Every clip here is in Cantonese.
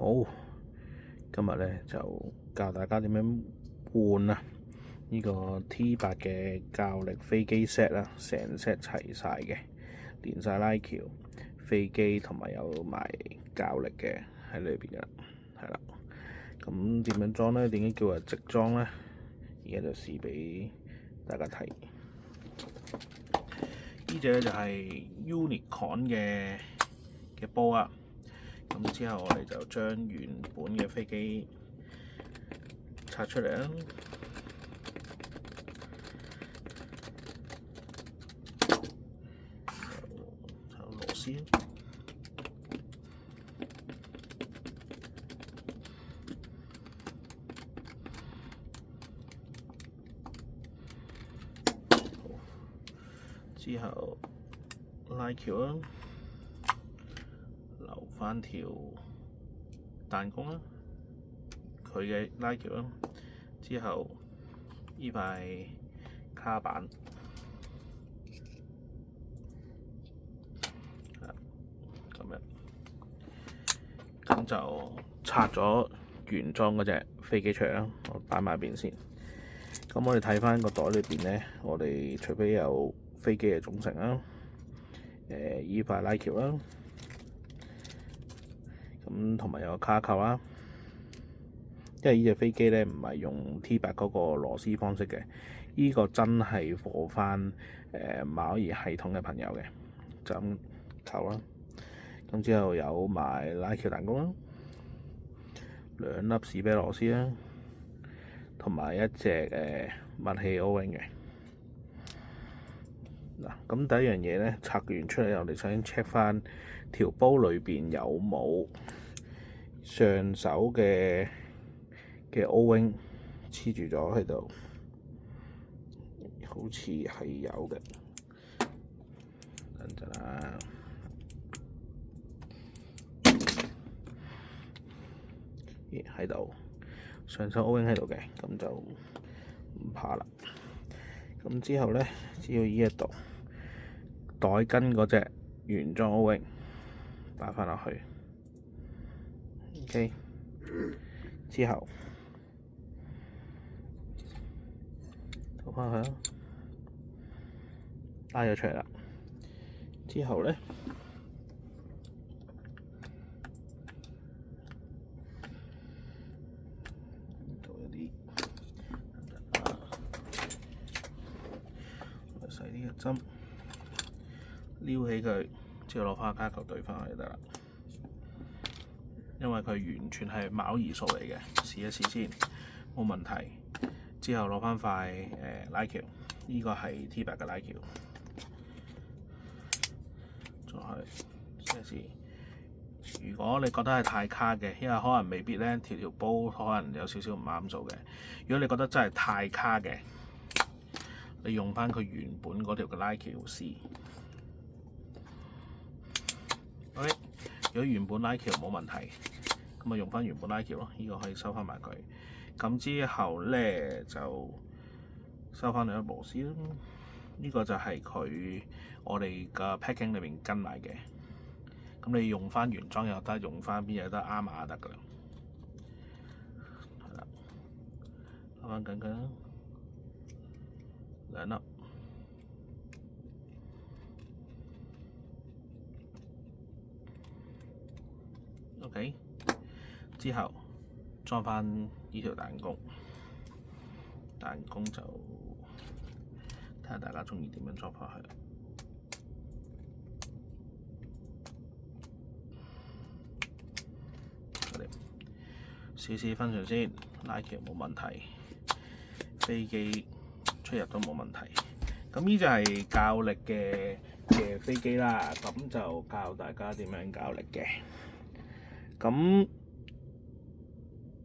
好，今日咧就教大家點樣換呢個 T8 嘅教力飛機 set 啦，成 set 齊晒嘅，連晒拉橋、飛機同埋有埋教力嘅喺裏邊噶啦，係啦。咁點樣裝咧？點解叫直裝咧？而家就試俾大家睇。呢隻咧就係 Unicorn 嘅波啊！咁之後我哋就將原本嘅飛機拆出嚟啦，有螺絲，之後拉橋啦。留翻條彈弓啦，佢嘅拉橋啦，之後呢塊卡板，咁就拆咗原裝嗰隻飛機出嚟啦，我擺埋邊先。咁我哋睇翻個袋裏邊咧，我哋除非有飛機嘅總成啦，依塊拉橋啦。咁同埋有個卡扣啦，因為呢隻飛機咧唔係用 T8 嗰個螺絲方式嘅，呢個真係貨翻馬可儀系統嘅朋友嘅，就咁扣啦。咁之後有埋拉橋彈弓啦，兩粒士啤螺絲啦，同埋一隻密氣 O-ring 嘅。嗱，咁第一樣嘢咧，拆完出嚟，我哋首先 check 翻條煲裏邊有冇上手嘅 O-ring 黐住咗喺度，好似係有嘅。等陣啦，喺度上手 O-ring 喺度嘅，咁就唔怕啦。咁之後咧，只要呢一度袋跟嗰隻原裝 O-ring 擺翻落去 ，OK。之後倒翻去啦，拉咗出嚟啦。之後咧，度有啲細啲嘅針，撩起佢，之後攞翻卡球對翻去就得啦。因為佢完全係馬可儀數嚟嘅，試一試先，冇問題。之後攞翻塊拉橋，呢個係 T8 嘅拉橋，再試一試。如果你覺得係太卡嘅，因為可能未必咧條煲可能有少少唔啱數嘅。如果你覺得真係太卡嘅，你用翻佢原本嗰條嘅拉橋試。OK， 如果原本拉橋冇問題，咁咪用翻原本拉橋咯。呢個可以收翻埋佢。咁之後咧就收翻兩粒螺絲啦。呢個就係我哋嘅 packing 裏邊跟埋嘅。咁你用翻原裝又得，用翻邊又得，啱碼得噶啦。係啦，收翻緊啦，兩粒。OK， 之後裝翻呢條彈弓，彈弓就睇下大家中意點樣裝翻去。試試分上先，拉橋冇問題，飛機出入都冇問題。咁呢就係教力嘅飛機啦，咁就教大家點樣教力嘅。咁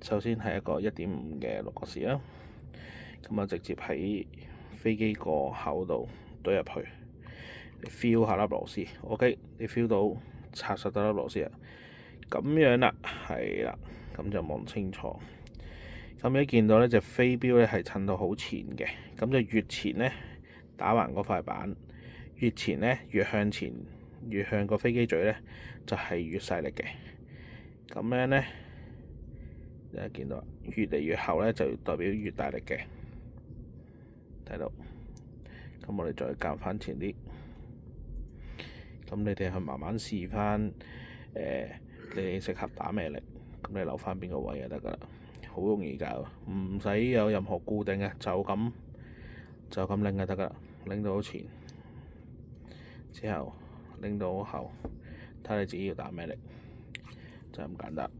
首先係一個 1.5 嘅六角匙啦，咁啊直接喺飛機個口度懟入去，你 feel 下粒螺絲 ，OK， 你 feel 到插實得粒螺絲啊，咁樣啦，係啦，咁就望清楚。咁一見到呢隻飛鏢咧係襯到好前嘅，咁就越前咧打橫嗰塊板，越前咧越向前，越向個飛機嘴咧就係越細力嘅。咁樣咧大家見到越嚟越後咧，就代表越大力嘅，睇到。咁我哋再較翻前啲，咁你哋去慢慢試翻，你哋適合打咩力，咁你留翻邊個位就得噶啦，好容易教，唔使有任何固定嘅，就咁拎就得噶啦，拎到前之後拎到後，睇你自己要打咩力，就咁簡單。